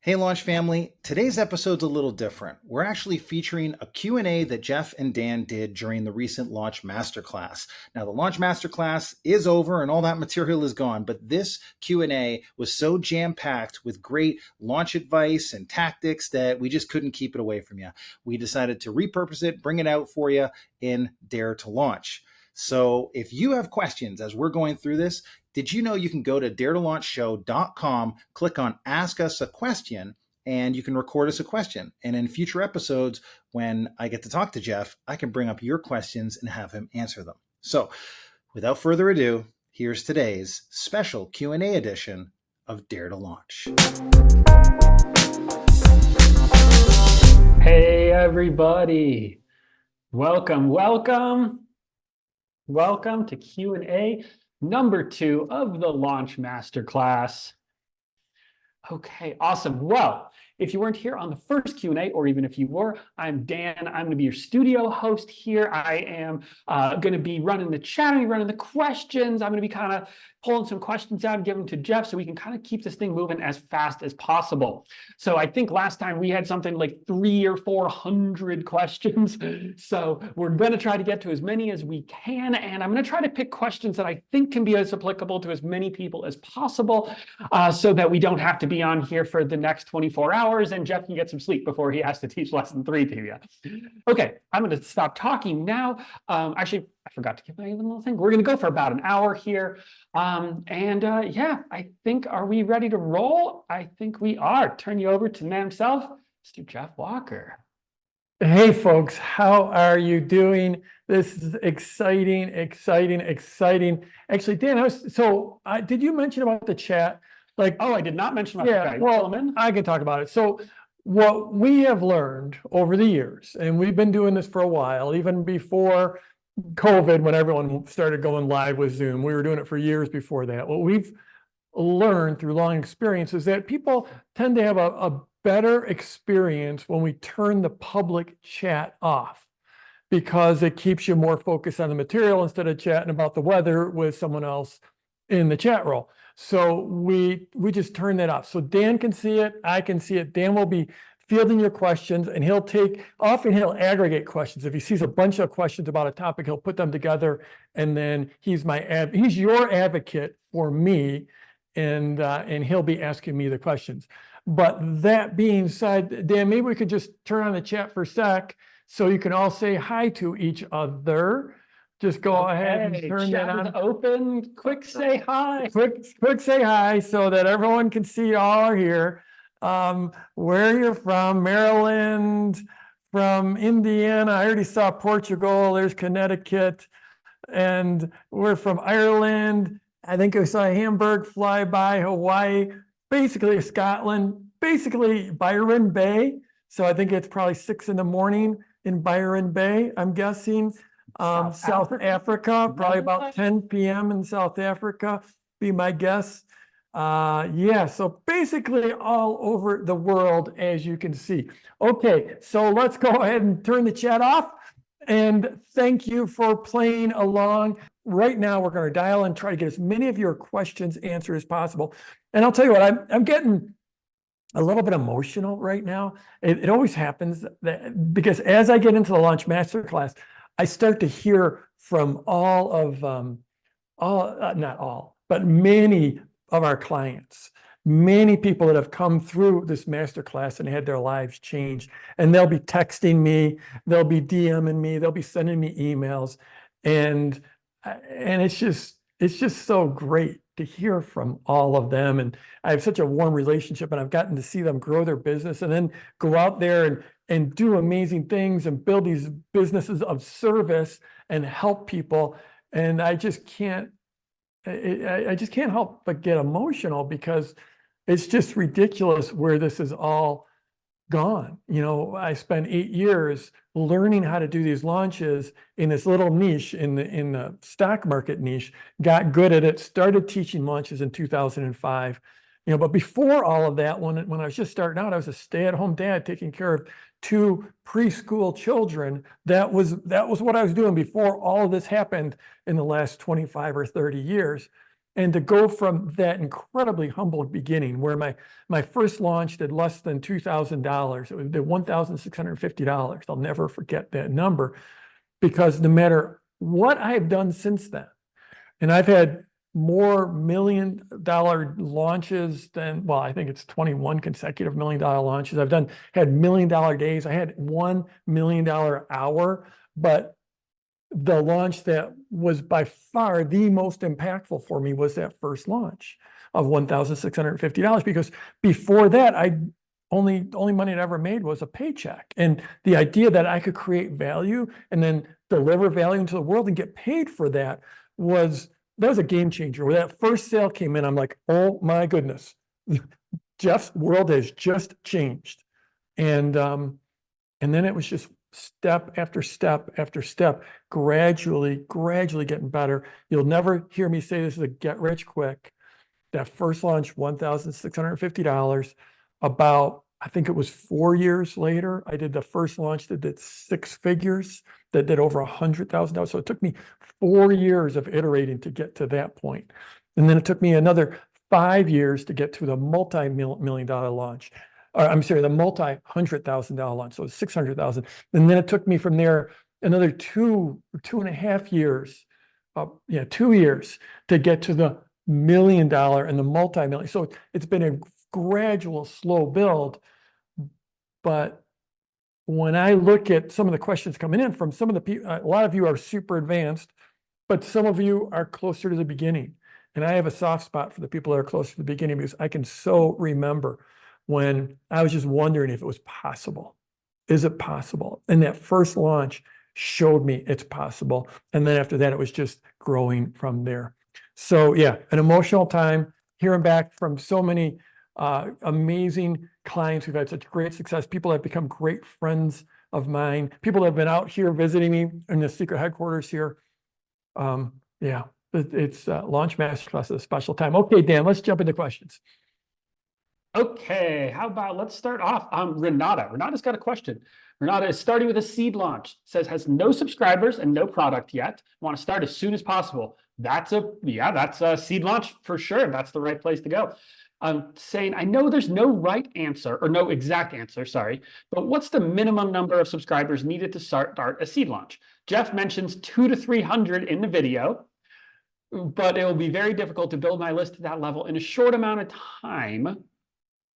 Hey Launch family, today's episode's a little different. We're actually featuring a Q&A that Jeff and Dan did during the recent Launch Masterclass. Now the Launch Masterclass is over and all that material is gone, but this Q&A was so jam-packed with great launch advice and tactics that we just couldn't keep it away from you. We decided to repurpose it, bring it out for you in Dare to Launch. So if you have questions as we're going through this, did you know you can go to daretolaunchshow.com, click on Ask Us a Question, and you can record us a question. And in future episodes, when I get to talk to Jeff, I can bring up your questions and have him answer them. So without further ado, here's today's special Q&A edition of Dare to Launch. Hey, everybody. Welcome to Q&A number 2 of the Launch Masterclass. Okay, awesome. Well, if you weren't here on the first Q&A, or even if you were, I'm Dan. I'm going to be your studio host here. I am going to be running the chat, I'm running the questions. I'm going to be kind of pulling some questions out and giving them to Jeff so we can kind of keep this thing moving as fast as possible. So I think last time we had something like 300 or 400 questions. So we're going to try to get to as many as we can. And I'm going to try to pick questions that I think can be as applicable to as many people as possible so that we don't have to be on here for the next 24 hours and Jeff can get some sleep before he has to teach lesson 3 to you. Okay, I'm going to stop talking now. Actually, I forgot to give my little thing. We're going to go for about an hour here. Yeah, I think, are we ready to roll? I think we are. Turn you over to man himself, Mr. Jeff Walker. Hey folks, how are you doing? This is exciting. Actually, Dan, did you mention about the chat? Oh, I did not mention about the chat. Well, I can talk about it. So what we have learned over the years, and we've been doing this for a while, even before COVID, when everyone started going live with Zoom, we were doing it for years before that. What we've learned through long experience is that people tend to have a better experience when we turn the public chat off, because it keeps you more focused on the material instead of chatting about the weather with someone else in the chat roll. So we just turn that off. So Dan can see it, I can see it. Dan will be fielding your questions, and often he'll aggregate questions. If he sees a bunch of questions about a topic, he'll put them together, and then he's your advocate for me, and he'll be asking me the questions. But that being said, Dan, maybe we could just turn on the chat for a sec so you can all say hi to each other. Just go ahead and turn that on. Open. Quick say hi. Quick say hi so that everyone can see you all are here. Where you're from, Maryland, from Indiana. I already saw Portugal. There's Connecticut. And we're from Ireland. I think I saw Hamburg, flyby, Hawaii, basically Scotland, basically Byron Bay. So I think it's probably 6 a.m. in Byron Bay, I'm guessing. South Africa, probably about 10 p.m. in South Africa, be my guess. Yeah, so basically all over the world, as you can see. Okay, so let's go ahead and turn the chat off. And thank you for playing along. Right now, we're going to dial and try to get as many of your questions answered as possible. And I'll tell you what, I'm getting a little bit emotional right now. It always happens because as I get into the Launch Masterclass, I start to hear from not all, but many of our clients, many people that have come through this masterclass and had their lives changed. And they'll be texting me, they'll be DMing me, they'll be sending me emails. And it's just so great to hear from all of them. And I have such a warm relationship, and I've gotten to see them grow their business and then go out there and do amazing things and build these businesses of service and help people. And I just can't help but get emotional because it's just ridiculous where this is all gone. You know, I spent 8 years learning how to do these launches in this little niche in the stock market niche, got good at it, started teaching launches in 2005. You know, but before all of that, when I was just starting out, I was a stay-at-home dad taking care of 2 preschool children. That was what I was doing before all of this happened in the last 25 or 30 years. And to go from that incredibly humble beginning where my first launch did less than $2,000, it did $1,650. I'll never forget that number, because no matter what I've done since then, and I've had more $1 million launches than, well, I think it's 21 consecutive $1 million launches. I've had $1 million days. I had $1 million hour, but the launch that was by far the most impactful for me was that first launch of $1,650, because before that, only money I'd ever made was a paycheck. And the idea that I could create value and then deliver value into the world and get paid for that was a game changer. When that first sale came in, I'm like, oh my goodness, Jeff's world has just changed. And then it was just step after step after step, gradually getting better. You'll never hear me say this is a get rich quick. That first launch, $1,650. About, I think it was 4 years later, I did the first launch that did 6 figures, that did over $100,000. So it took me 4 years of iterating to get to that point. And then it took me another 5 years to get to the multi-million dollar launch. I'm sorry, the multi-$100,000 launch, so 600,000. And then it took me from there another 2.5 years, 2 years to get to the $1 million and the multi-million. So it's been a gradual, slow build. But when I look at some of the questions coming in from some of the people, a lot of you are super advanced, but some of you are closer to the beginning. And I have a soft spot for the people that are closer to the beginning, because I can so remember when I was just wondering if it was possible. Is it possible? And that first launch showed me it's possible. And then after that, it was just growing from there. So yeah, an emotional time, hearing back from so many amazing clients who've had such great success, people that have become great friends of mine, people that have been out here visiting me in the secret headquarters here. Yeah, it's Launch Masterclass is a special time. Okay, Dan, let's jump into questions. Okay, how about let's start off. Renata. Renata's got a question. Renata is starting with a seed launch. Says has no subscribers and no product yet. Want to start as soon as possible. That's a seed launch for sure. That's the right place to go. Saying I know there's no right answer or no exact answer, sorry, but what's the minimum number of subscribers needed to start a seed launch? Jeff mentions 200 to 300 in the video, but it will be very difficult to build my list to that level in a short amount of time.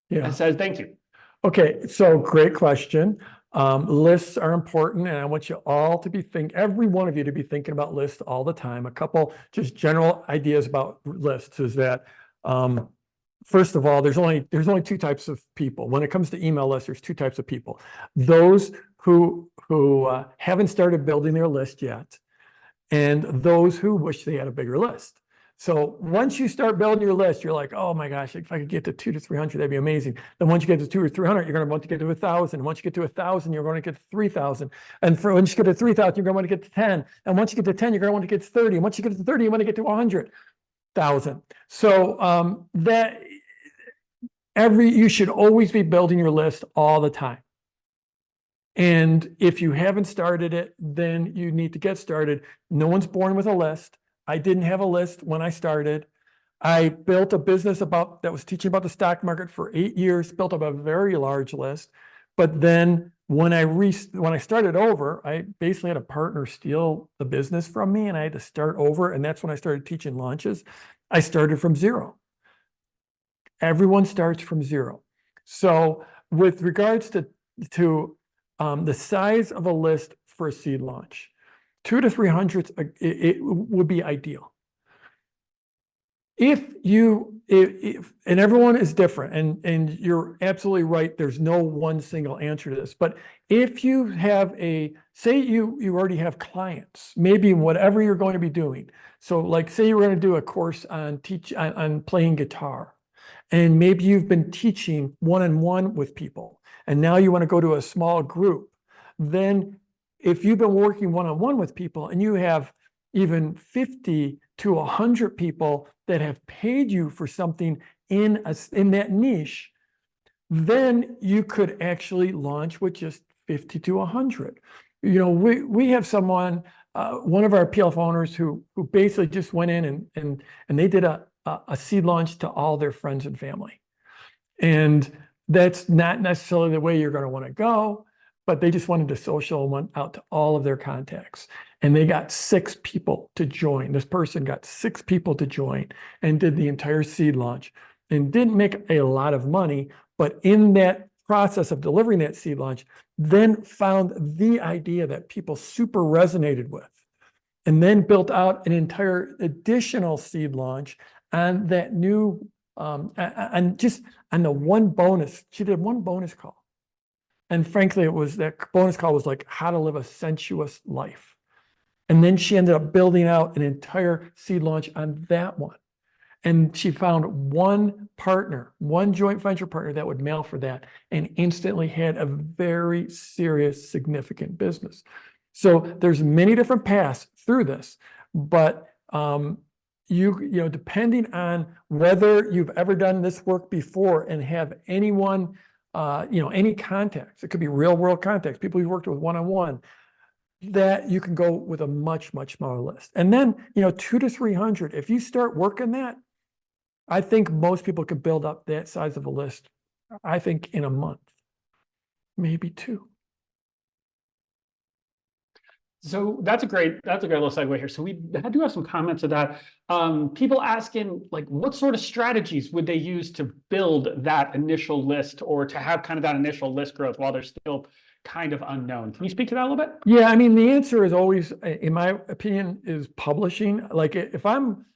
Yeah. It says, thank you. Okay, so great question. Lists are important, and I want you all to be every one of you to be thinking about lists all the time. A couple just general ideas about lists is that, first of all, there's only 2 types of people. When it comes to email lists, there's 2 types of people. Those who haven't started building their list yet, and those who wish they had a bigger list. So once you start building your list, you're like, oh my gosh, if I could get to 200 to 300, that'd be amazing. Then once you get to 200 or 300, you're going to want to get to 1,000. Once you get to 1,000, you're going to get to 3,000. And once you get to 3,000, you're going to want to get to 10. And once you get to 10, you're going to want to get to 30. And once you get to 30, you want to get to 100,000. So you should always be building your list all the time. And if you haven't started it, then you need to get started. No one's born with a list. I didn't have a list when I started. I built a business that was teaching about the stock market for 8 years, built up a very large list. But then when I started over, I basically had a partner steal the business from me, and I had to start over. And that's when I started teaching launches. I started from zero. Everyone starts from zero. So with regards to the size of a list for a seed launch, 200 to 300, it would be ideal. If and everyone is different, and you're absolutely right, there's no one single answer to this. But if you have say you already have clients, maybe whatever you're going to be doing. So like say you were going to do a course on playing guitar, and maybe you've been teaching one-on-one with people, and now you want to go to a small group. Then if you've been working one-on-one with people and you have even 50 to 100 people that have paid you for something in that niche, then you could actually launch with just 50 to 100. We have someone, one of our PLF owners who basically just went in and they did a a seed launch to all their friends and family. And that's not necessarily the way you're going to want to go, but they just wanted to social and went out to all of their contacts. And they got 6 people to join. This person got 6 people to join and did the entire seed launch and didn't make a lot of money, but in that process of delivering that seed launch, then found the idea that people super resonated with, and then built out an entire additional seed launch on that new, and just on the one bonus. She did one bonus call. And frankly, it was that bonus call was like how to live a sensuous life. And then she ended up building out an entire seed launch on that one. And she found one partner, one joint venture partner that would mail for that, and instantly had a very serious, significant business. So there's many different paths through this, but you know, depending on whether you've ever done this work before and have anyone, you know, any contacts, it could be real world contacts, people you've worked with one-on-one, that you can go with a much, much smaller list. And then, you know, 200 to 300, if you start working that, I think most people could build up that size of a list, I think in a month, maybe 2. So that's a great little segue here. So we do have some comments of that. People asking, like, what sort of strategies would they use to build that initial list, or to have kind of that initial list growth while they're still kind of unknown? Can you speak to that a little bit? Yeah, I mean, the answer is always, in my opinion, is publishing. Like if I'm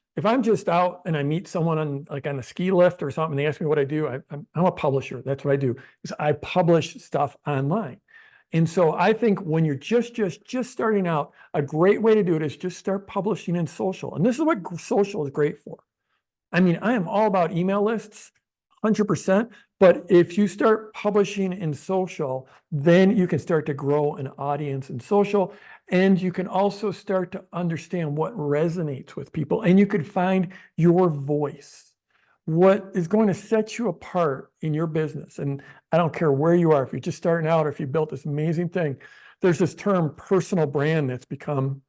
just out and I meet someone on a ski lift or something, and they ask me what I do, I'm a publisher. That's what I do, is I publish stuff online. And so I think when you're just starting out, a great way to do it is just start publishing in social. And this is what social is great for. I mean, I am all about email lists, 100%. But if you start publishing in social, then you can start to grow an audience in social. And you can also start to understand what resonates with people. And you could find your voice, what is going to set you apart in your business. And I don't care where you are, if you're just starting out or if you built this amazing thing, there's this term personal brand that's become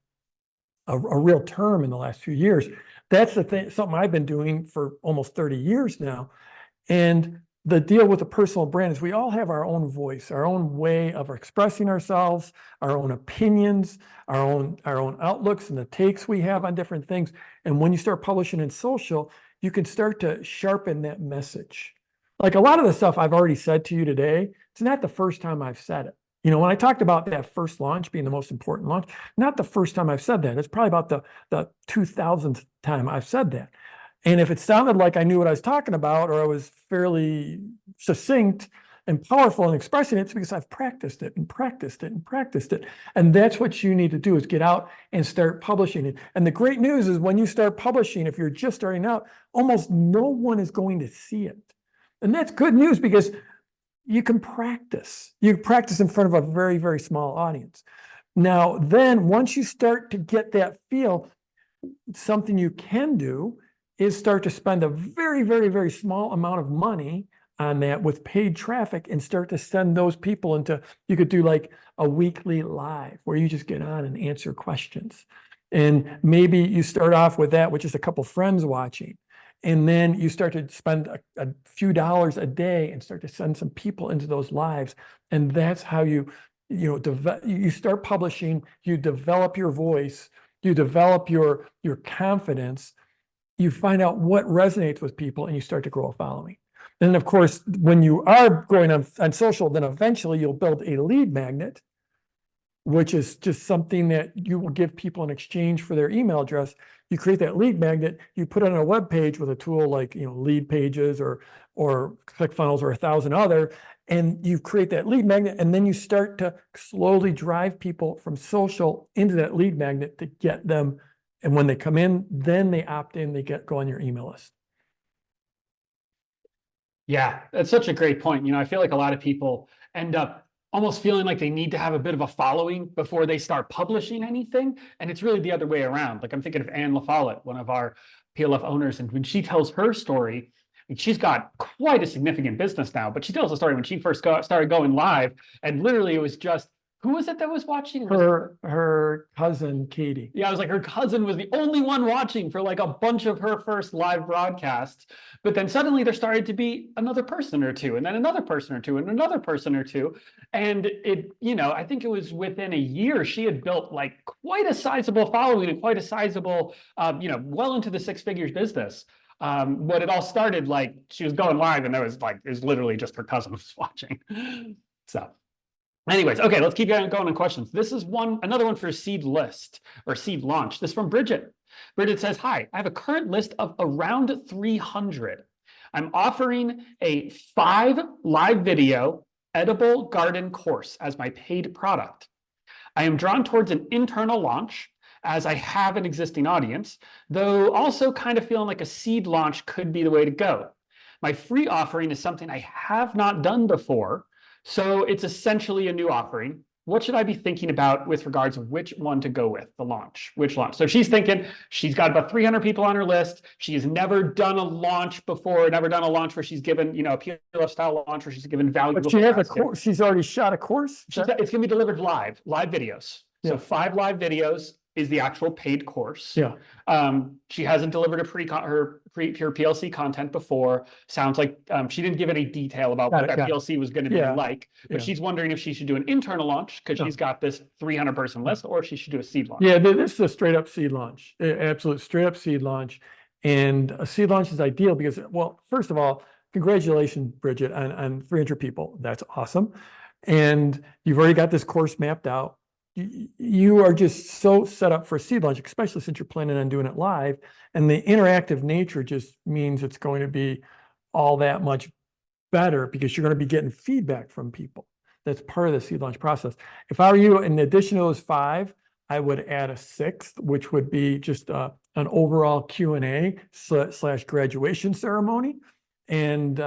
a real term in the last few years. That's the thing, something I've been doing for almost 30 years now. And the deal with the personal brand is we all have our own voice, our own way of expressing ourselves, our own opinions, our own outlooks and the takes we have on different things. And when you start publishing in social, you can start to sharpen that message. Like a lot of the stuff I've already said to you today, it's not the first time I've said it. You know, when I talked about that first launch being the most important launch, not the first time I've said that. It's probably about the 2000th time I've said that. And if it sounded like I knew what I was talking about, or I was fairly succinct and powerful in expressing it, it's because I've practiced it and practiced it and practiced it. And that's what you need to do, is get out and start publishing it. And the great news is when you start publishing, if you're just starting out, almost no one is going to see it. And that's good news, because you can practice. You practice in front of a very, very small audience. Now, then once you start to get that feel, something you can do is start to spend a very, very, very small amount of money on that with paid traffic, and start to send those people into, you could do like a weekly live where you just get on and answer questions. And maybe you start off with that with just a couple friends watching. And then you start to spend a few dollars a day and start to send some people into those lives. And that's how you start publishing, you develop your voice, you develop your confidence, you find out what resonates with people, and you start to grow a following. And of course, when you are going on social, then eventually you'll build a lead magnet, which is just something that you will give people in exchange for their email address. You create that lead magnet, you put it on a web page with a tool like, Lead Pages or ClickFunnels or 1,000 other, and you create that lead magnet, and then you start to slowly drive people from social into that lead magnet to get them. And when they come in, then they opt in, they go on your email list. Yeah, that's such a great point. I feel like a lot of people end up almost feeling like they need to have a bit of a following before they start publishing anything. And it's really the other way around. Like, I'm thinking of Anne LaFollette, one of our PLF owners, and when she tells her story, she's got quite a significant business now, but she tells the story when she first started going live, and literally it was just Who was it that was watching? Her cousin, Katie. Yeah, I was like, her cousin was the only one watching for like a bunch of her first live broadcasts. But then suddenly there started to be another person or two, and then another person or two, and another person or two. And it, I think it was within a year, she had built like quite a sizable following and quite a sizable, well into the six figures business. But it all started like she was going live, and there was like, it was literally just her cousin was watching. So. Anyways, okay, let's keep going on questions. This is another one for seed list or seed launch. This is from Bridget. Bridget says, hi, I have a current list of around 300. I'm offering a 5 live video edible garden course as my paid product. I am drawn towards an internal launch as I have an existing audience, though also kind of feeling like a seed launch could be the way to go. My free offering is something I have not done before, so it's essentially a new offering. What should I be thinking about with regards to which one to go with, which launch? So she's thinking she's got about 300 people on her list. She has never done a launch before, never done a launch where she's given, a PLF style launch where she's given value. But she has a course. She's already shot a course. It's going to be delivered live videos. So Yeah. 5 live videos is the actual paid course. Yeah. She hasn't delivered her PLC content before. Sounds like she didn't give any detail about what that PLC was going to be like, but she's wondering if she should do an internal launch because she's got this 300 person list, or if she should do a seed launch. Yeah, this is a straight up seed launch, absolute straight up seed launch. And a seed launch is ideal because, well, first of all, congratulations, Bridget, on 300 people. That's awesome. And you've already got this course mapped out. You are just so set up for a seed launch, especially since you're planning on doing it live. And the interactive nature just means it's going to be all that much better because you're going to be getting feedback from people. That's part of the seed launch process. If I were you, in addition to those 5, I would add a 6th, which would be just an overall Q&A / graduation ceremony. And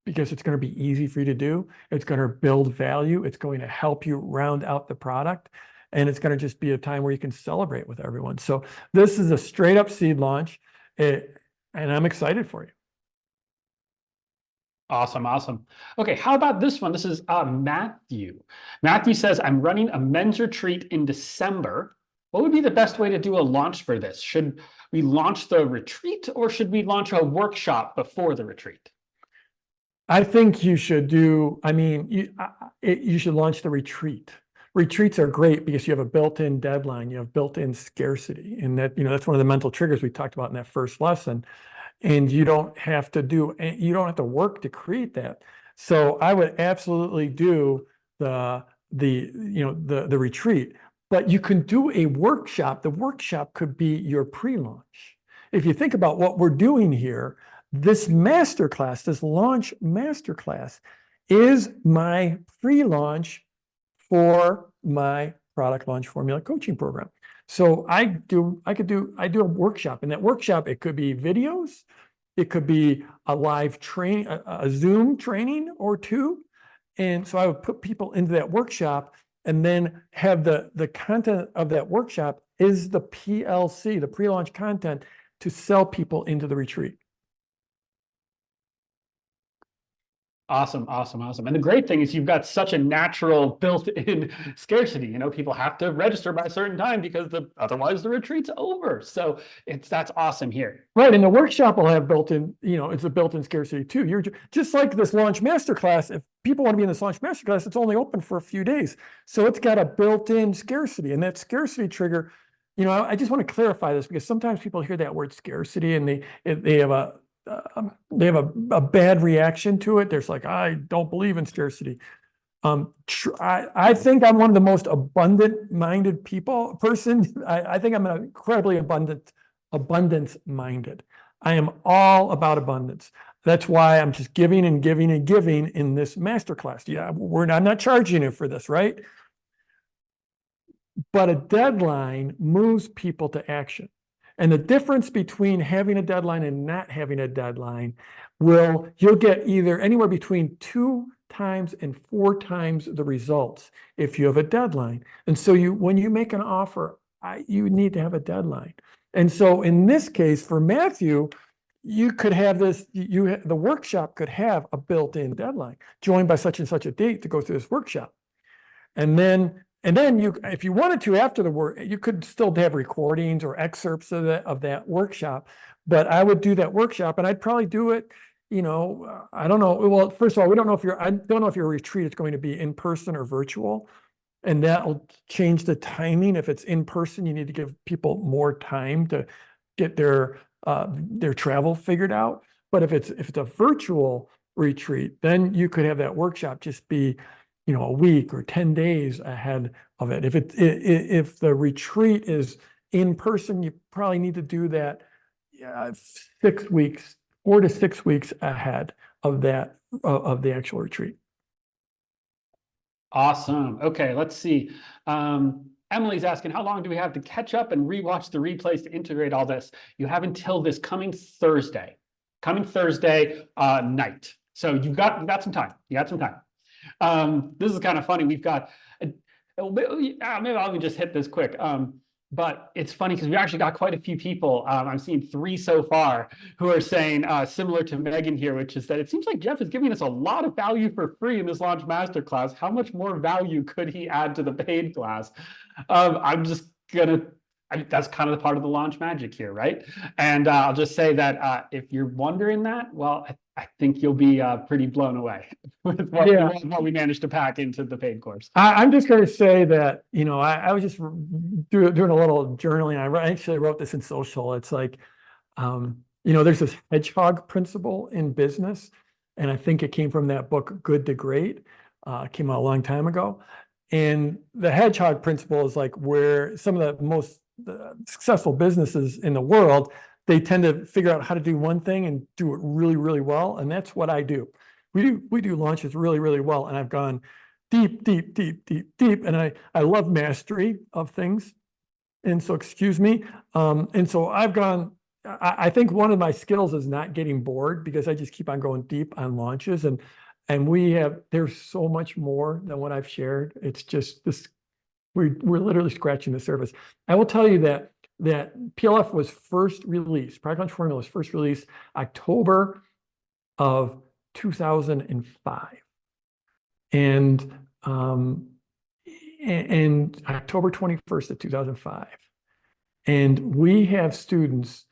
because it's going to be easy for you to do. It's going to build value. It's going to help you round out the product. And it's going to just be a time where you can celebrate with everyone. So this is a straight up seed launch. And I'm excited for you. Awesome. Okay, how about this one? This is Matthew. Matthew says, I'm running a men's retreat in December. What would be the best way to do a launch for this? Should we launch the retreat or should we launch a workshop before the retreat? I think you should do, you should launch the retreat. Retreats are great because you have a built-in deadline, you have built-in scarcity. And that's one of the mental triggers we talked about in that first lesson. And you don't have to work to create that. So I would absolutely do the retreat, but you can do a workshop. The workshop could be your pre-launch. If you think about what we're doing here, this masterclass, this launch masterclass is my pre-launch for my product launch formula coaching program. So I do a workshop. In that workshop, it could be videos, it could be a live train, a Zoom training or 2. And so I would put people into that workshop and then have the content of that workshop is the PLC, the pre-launch content to sell people into the retreat. Awesome. And the great thing is you've got such a natural built-in scarcity. People have to register by a certain time because otherwise the retreat's over. So that's awesome here. Right, and the workshop will have built-in, it's a built-in scarcity too. You're just like this Launch Masterclass. If people want to be in this Launch Masterclass, it's only open for a few days. So it's got a built-in scarcity, and that scarcity trigger, I just want to clarify this because sometimes people hear that word scarcity and they have a bad reaction to it. There's like, I don't believe in scarcity. I think I'm one of the most abundant-minded person. I think I'm an incredibly abundance-minded. I am all about abundance. That's why I'm just giving and giving and giving in this masterclass. Yeah, I'm not charging you for this, right? But a deadline moves people to action. And the difference between having a deadline and not having a deadline you'll get either anywhere between 2 times and 4 times the results if you have a deadline. And so when you make an offer, you need to have a deadline. And so in this case, for Matthew, you could have the workshop could have a built-in deadline, joined by such and such a date to go through this workshop. And then you, if you wanted to after the work, you could still have recordings or excerpts of that workshop. But I would do that workshop, and I'd probably do it, I don't know. Well, first of all, I don't know if your retreat is going to be in person or virtual. And that'll change the timing. If it's in person, you need to give people more time to get their travel figured out. But if it's a virtual retreat, then you could have that workshop just be, a week or 10 days ahead of it. If the retreat is in person, you probably need to do that 6 weeks, 4 to 6 weeks ahead of that of the actual retreat. Awesome. Okay, let's see. Emily's asking, how long do we have to catch up and rewatch the replays to integrate all this? You have until this coming Thursday night. So you got some time. You got some time. This is kind of funny. We've got, maybe I'll just hit this quick. But it's funny because we actually got quite a few people. I'm seeing 3 so far who are saying similar to Megan here, which is that it seems like Jeff is giving us a lot of value for free in this Launch Masterclass. How much more value could he add to the paid class? I'm just gonna. That's kind of the part of the launch magic here, right? And I'll just say that if you're wondering that, well, I think you'll be pretty blown away with what we managed to pack into the paid course. I'm just going to say that, I was just doing a little journaling. I actually wrote this in social. It's like, there's this hedgehog principle in business. And I think it came from that book, Good to Great. Came out a long time ago. And the hedgehog principle is like where some of the most successful businesses in the world, they tend to figure out how to do one thing and do it really, really well. And that's what I do. We do launches really, really well. And I've gone deep. And I love mastery of things. And so, excuse me. And so I think one of my skills is not getting bored, because I just keep on going deep on launches. And there's so much more than what I've shared. It's just this. We're literally scratching the surface. I will tell you that PLF was first released, Product Launch Formula was first released October of 2005. And October 21st of 2005. And we have students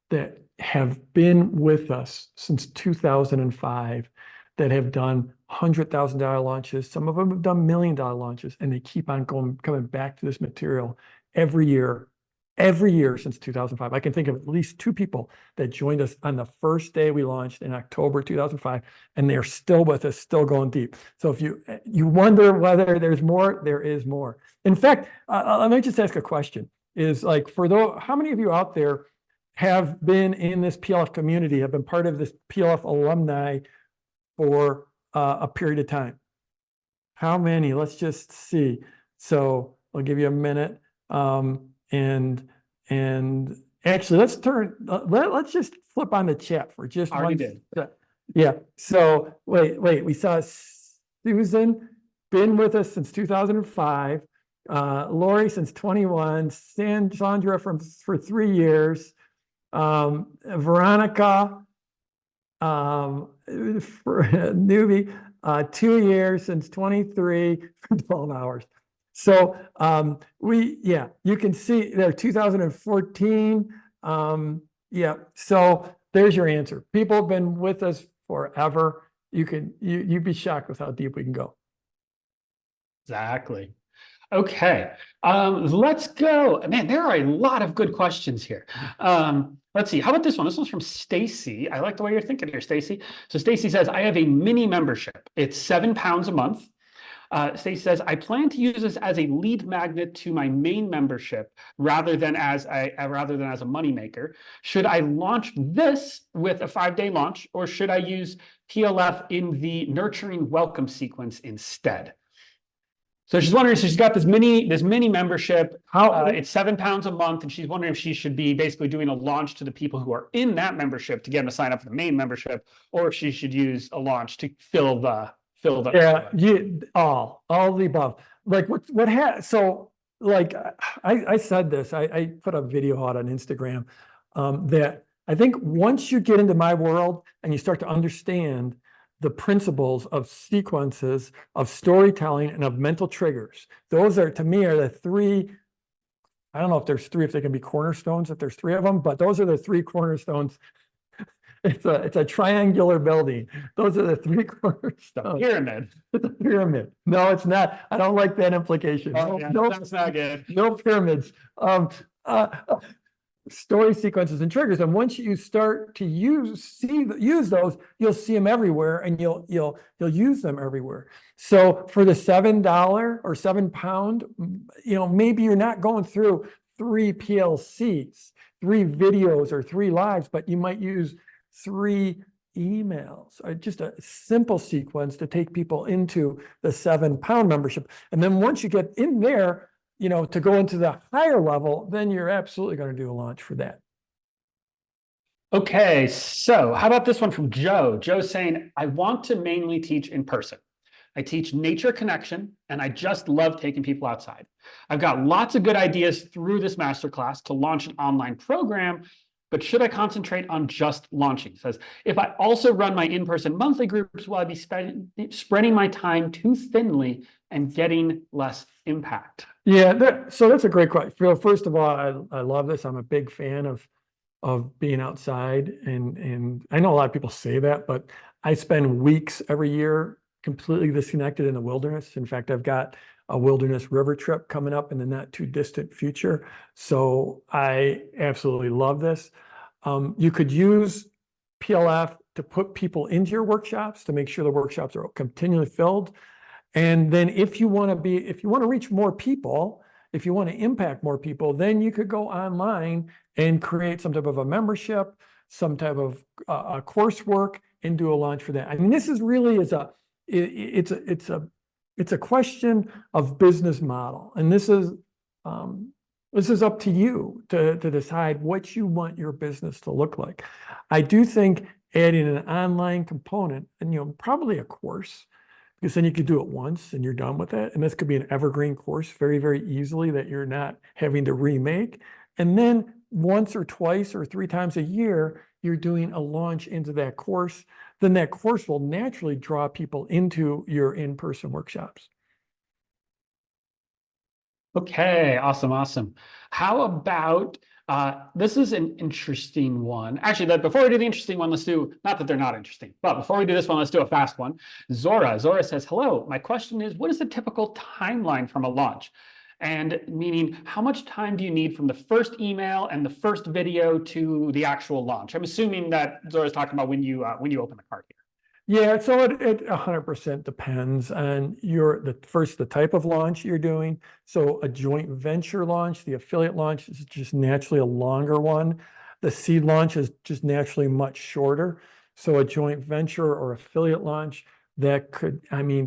that have been with us since 2005 that have done $100,000 launches. Some of them have done $1 million launches, and they keep on coming back to this material every year since 2005. I can think of at least 2 people that joined us on the first day we launched in October 2005, and they're still with us, still going deep. So if you wonder whether there's more, there is more. In fact, let me just ask a question. Is like, how many of you out there have been in this PLF community, have been part of this PLF alumni for a period of time? How many? Let's just see. So I'll give you a minute. And actually, let's just flip on the chat for just Already one. did. Yeah. So wait, we saw Susan, been with us since 2005. Lori since 21. Sandra for 3 years. Veronica, for newbie, 2 years since 23 for 12 hours. So you can see there 2014. Yeah, so there's your answer. People have been with us forever. You'd be shocked with how deep we can go. Exactly. Okay, let's go. Man, there are a lot of good questions here. Let's see. How about this one? This one's from Stacy. I like the way you're thinking here, Stacy. So Stacy says, I have a mini membership. It's £7 a month. Stacy says, I plan to use this as a lead magnet to my main membership rather than as a moneymaker. Should I launch this with a 5-day launch, or should I use PLF in the nurturing welcome sequence instead? So she's wondering, so she's got this mini membership. It's £7 a month, and she's wondering if she should be basically doing a launch to the people who are in that membership to get them to sign up for the main membership, or if she should use a launch to fill the. All of the above. Like so like I said this, I put a video out on Instagram that I think once you get into my world and you start to understand the principles of sequences of storytelling and of mental triggers. Those are, to me, are the three. I don't know if there's three, if they can be cornerstones, if there's three of them, but those are the three cornerstones. It's a triangular building. Those are the three cornerstones. Pyramid. It's a pyramid. No, it's not. I don't like that implication. Oh, yeah, No, that's not good. no pyramids. Uh, story sequences and triggers. And once you start to use those, you'll see them everywhere, and you'll use them everywhere. So for the $7 or £7, maybe you're not going through 3 PLCs, 3 videos, or 3 lives, but you might use 3 emails, or just a simple sequence to take people into the £7 membership. And then once you get in there, to go into the higher level, then you're absolutely going to do a launch for that. Okay, so how about this one from Joe? Joe's saying, I want to mainly teach in person. I teach nature connection, and I just love taking people outside. I've got lots of good ideas through this masterclass to launch an online program, but should I concentrate on just launching? He says, if I also run my in-person monthly groups, will I be spreading my time too thinly and getting less impact? Yeah, so that's a great question. First of all, I love this. I'm a big fan of being outside, and I know a lot of people say that, but I spend weeks every year completely disconnected in the wilderness. In fact, I've got a wilderness river trip coming up in the not too distant future. So I absolutely love this. You could use PLF to put people into your workshops to make sure the workshops are continually filled. And then if you want to reach more people, if you want to impact more people, then you could go online and create some type of a membership, some type of a coursework, and do a launch for that. I mean, this is really it's a question of business model, and this is up to you to decide what you want your business to look like. I do think adding an online component, and probably a course, because then you could do it once and you're done with it. And this could be an evergreen course very, very easily that you're not having to remake. And then once or twice or 3 times a year, you're doing a launch into that course. Then that course will naturally draw people into your in-person workshops. Okay, awesome. How about, this is an interesting one. Actually, before we do the interesting one, let's do, not that they're not interesting, but before we do this one, let's do a fast one. Zora says, hello, my question is, what is the typical timeline from a launch? And meaning, how much time do you need from the first email and the first video to the actual launch? I'm assuming that Zora's talking about when you open the cart here. Yeah, so it 100% depends on the type of launch you're doing. So a joint venture launch, the affiliate launch, is just naturally a longer one. The seed launch is just naturally much shorter. So a joint venture or affiliate launch, that could,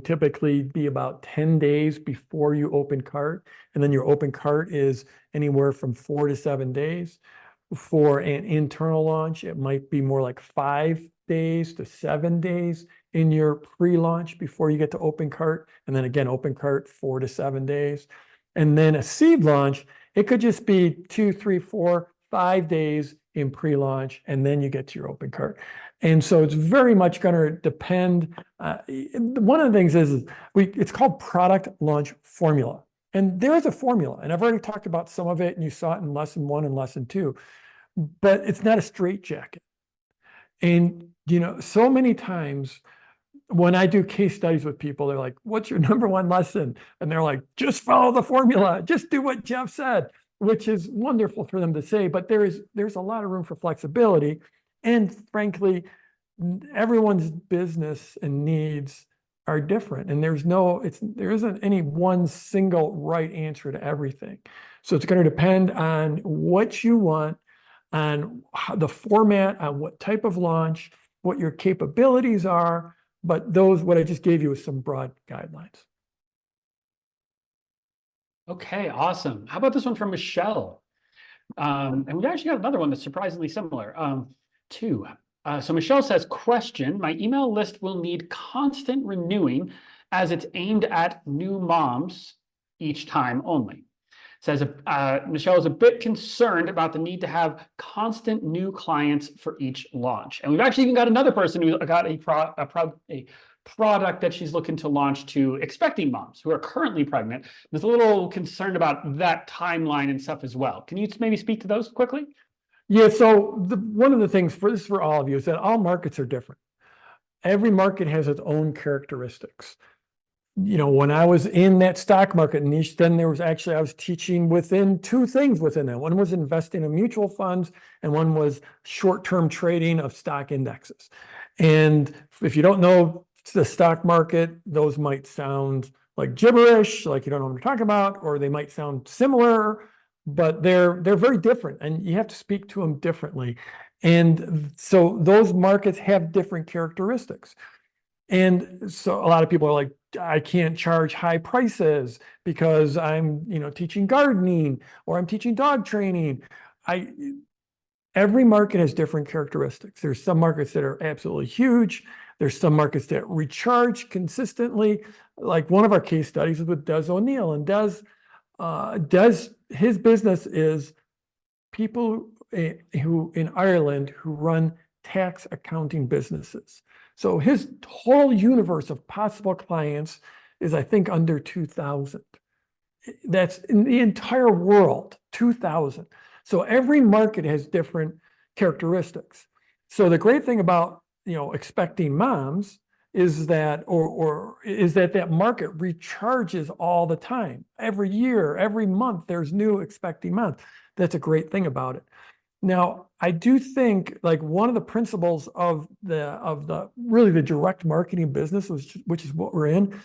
typically be about 10 days before you open cart. And then your open cart is anywhere from 4 to 7 days. For an internal launch, it might be more like 5 days to 7 days in your pre-launch before you get to open cart. And then again, open cart 4 to 7 days. And then a seed launch, it could just be 2, 3, 4, 5 days in pre-launch, and then you get to your open cart. And so it's very much going to depend. One of the things is it's called product launch formula. And there is a formula, and I've already talked about some of it, and you saw it in lesson 1 and lesson 2, but it's not a straitjacket. And, so many times when I do case studies with people, they're like, what's your number 1 lesson? And they're like, just follow the formula, just do what Jeff said, which is wonderful for them to say, but there's a lot of room for flexibility. And frankly, everyone's business and needs are different, and there isn't any one single right answer to everything. So it's going to depend on what you want, on the format, on what type of launch, what your capabilities are. But what I just gave you is some broad guidelines. Okay, awesome. How about this one from Michelle? And we actually got another one that's surprisingly similar, too. So Michelle says, question, my email list will need constant renewing as it's aimed at new moms each time only. Says Michelle is a bit concerned about the need to have constant new clients for each launch. And we've actually even got another person who got a product that she's looking to launch to expecting moms who are currently pregnant. There's a little concerned about that timeline and stuff as well. Can you maybe speak to those quickly? Yeah, so one of the things for all of you is that all markets are different. Every market has its own characteristics. When I was in that stock market niche, then I was teaching within two things within that. One was investing in mutual funds, and one was short-term trading of stock indexes. And if you don't know the stock market, those might sound like gibberish, like you don't know what I'm talking about, or they might sound similar, but they're very different, and you have to speak to them differently. And so those markets have different characteristics. And so a lot of people are like, I can't charge high prices because I'm, teaching gardening or I'm teaching dog training. Every market has different characteristics. There's some markets that are absolutely huge. There's some markets that recharge consistently. Like one of our case studies is with Des O'Neill, and his business is people who in Ireland who run tax accounting businesses. So his whole universe of possible clients is, I think, under 2,000. That's in the entire world, 2,000. So every market has different characteristics. So the great thing about, expecting moms is that, is that market recharges all the time. Every year, every month, there's new expecting moms. That's a great thing about it. Now, I do think like one of the principles of the really the direct marketing business, which is what we're in,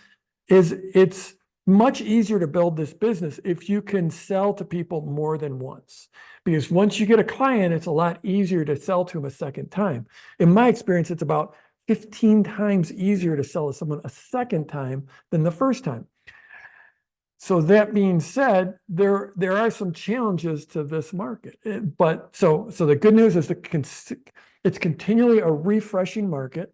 is it's much easier to build this business if you can sell to people more than once. Because once you get a client, it's a lot easier to sell to them a second time. In my experience, it's about 15 times easier to sell to someone a second time than the first time. So that being said, there are some challenges to this market, but so the good news is it's continually a refreshing market,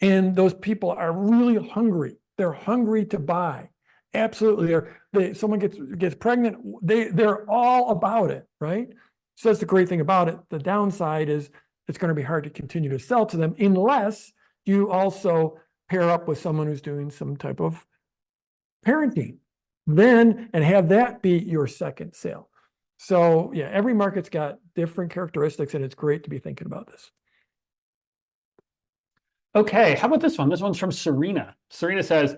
and those people are really hungry. They're hungry to buy. Absolutely, someone gets pregnant, they're all about it, right? So that's the great thing about it. The downside is it's going to be hard to continue to sell to them unless you also pair up with someone who's doing some type of parenting. And have that be your second sale. So yeah, every market's got different characteristics, and it's great to be thinking about this. Okay, how about this one? This one's from Serena. Serena says,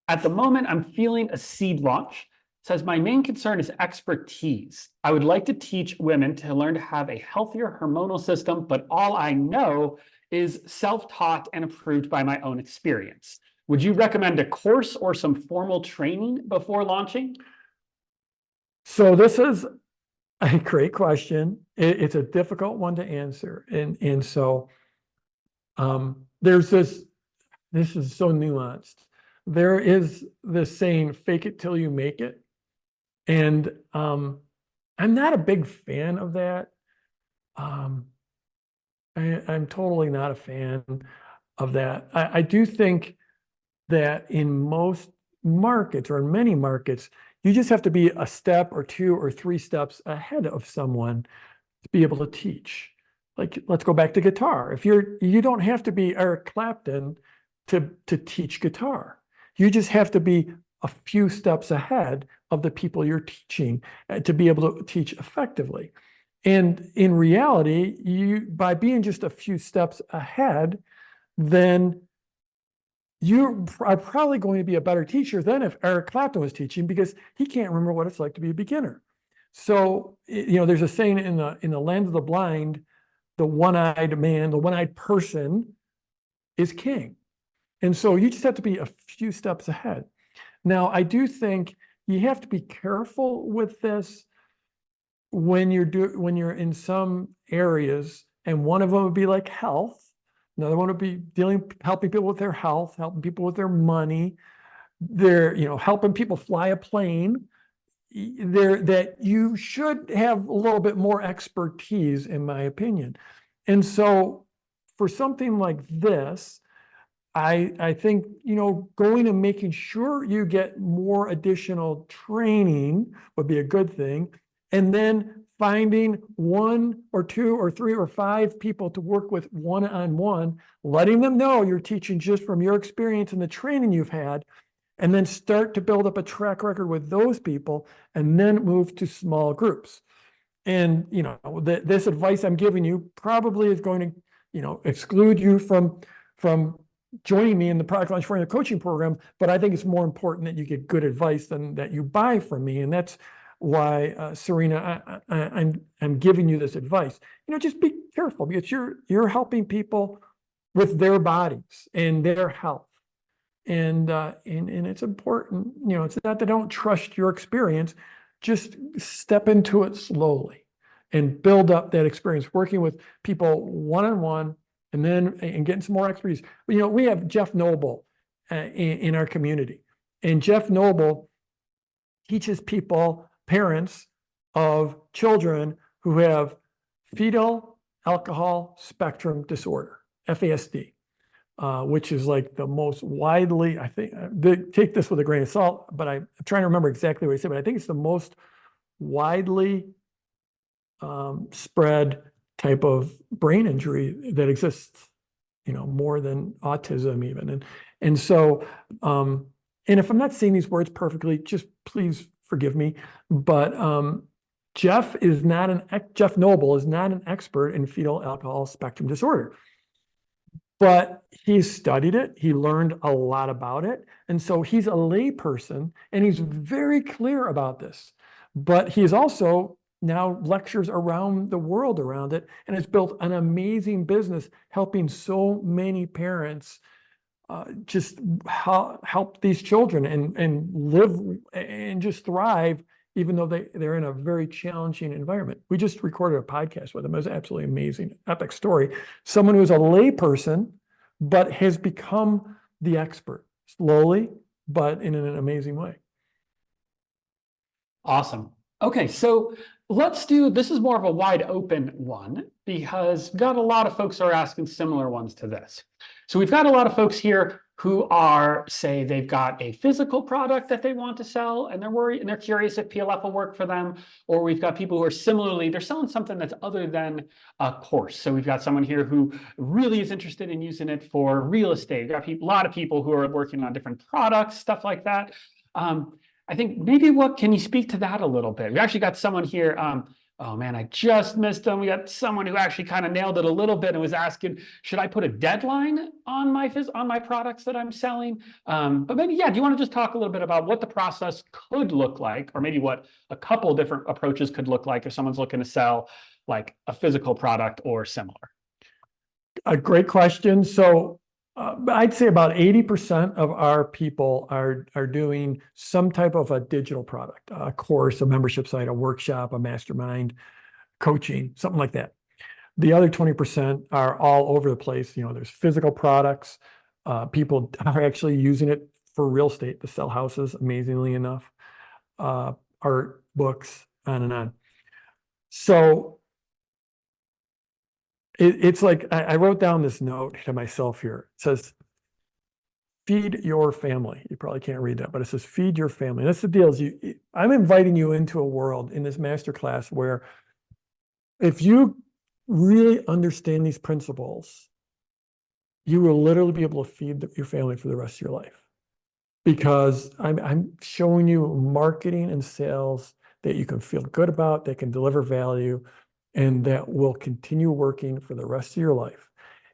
at the moment, I'm feeling a seed launch. Says, my main concern is expertise. I would like to teach women to learn to have a healthier hormonal system, but all I know is self-taught and approved by my own experience. Would you recommend a course or some formal training before launching? So this is a great question. It's a difficult one to answer. And so there's this is so nuanced. There is this saying, fake it till you make it. And I'm not a big fan of that. I'm totally not a fan of that. I do think that in most markets, or in many markets, you just have to be a step or two or three steps ahead of someone to be able to teach. Like, let's go back to guitar. You don't have to be Eric Clapton to teach guitar. You just have to be a few steps ahead of the people you're teaching to be able to teach effectively. And in reality, by being just a few steps ahead, then you are probably going to be a better teacher than if Eric Clapton was teaching, because he can't remember what it's like to be a beginner. So, there's a saying in the land of the blind, the one-eyed man, the one-eyed person is king. And so you just have to be a few steps ahead. Now, I do think you have to be careful with this when you're in some areas, and one of them would be like health. Another one would be helping people with their health, helping people with their money. They're, helping people fly a plane. That you should have a little bit more expertise, in my opinion. And so for something like this, I think, going and making sure you get more additional training would be a good thing. And then finding 1 or 2 or 3 or 5 people to work with one-on-one, letting them know you're teaching just from your experience and the training you've had, and then start to build up a track record with those people, and then move to small groups. And, this advice I'm giving you probably is going to, exclude you from joining me in the product launch for the coaching program, but I think it's more important that you get good advice than that you buy from me. And that's why, Serena, I'm giving you this advice. Just be careful, because you're helping people with their bodies and their health. And it's important, it's not that I don't trust your experience, just step into it slowly and build up that experience working with people one-on-one, and getting some more expertise. We have Jeff Noble in our community, and Jeff Noble teaches parents of children who have fetal alcohol spectrum disorder, FASD. Which is like the most widely, I think, take this with a grain of salt, but I'm trying to remember exactly what he said, but I think it's the most widely spread type of brain injury that exists, more than autism even. And so, and if I'm not saying these words perfectly, just please forgive me, but Jeff Noble is not an expert in fetal alcohol spectrum disorder. But he's studied it, he learned a lot about it. And so he's a lay person, and he's very clear about this. But he's also now lectures around the world around it, and has built an amazing business helping so many parents just help these children and live and just thrive, even though they're in a very challenging environment. We just recorded a podcast with him. It was absolutely amazing, epic story. Someone who's a lay person, but has become the expert slowly, but in an amazing way. Awesome. Okay, so this is more of a wide open one, because we've got a lot of folks who are asking similar ones to this. So we've got a lot of folks here who are, say, they've got a physical product that they want to sell, and they're worried and they're curious if PLF will work for them. Or we've got people who are similarly, they're selling something that's other than a course. So we've got someone here who really is interested in using it for real estate. We've got a lot of people who are working on different products, stuff like that. I think maybe can you speak to that a little bit? We actually got someone here. Oh man, I just missed them. We got someone who actually kind of nailed it a little bit and was asking, should I put a deadline on my products that I'm selling? But maybe, do you want to just talk a little bit about what the process could look like, or maybe what a couple different approaches could look like if someone's looking to sell like a physical product or similar? A great question. So I'd say about 80% of our people are doing some type of a digital product, a course, a membership site, a workshop, a mastermind, coaching, something like that. The other 20% are all over the place. There's physical products. People are actually using it for real estate to sell houses, amazingly enough, art, books, on and on. So it's like, I wrote down this note to myself here. It says, feed your family. You probably can't read that, but it says, feed your family. And that's the deal. I'm inviting you into a world in this masterclass where if you really understand these principles, you will literally be able to feed your family for the rest of your life. Because I'm showing you marketing and sales that you can feel good about, that can deliver value, and that will continue working for the rest of your life.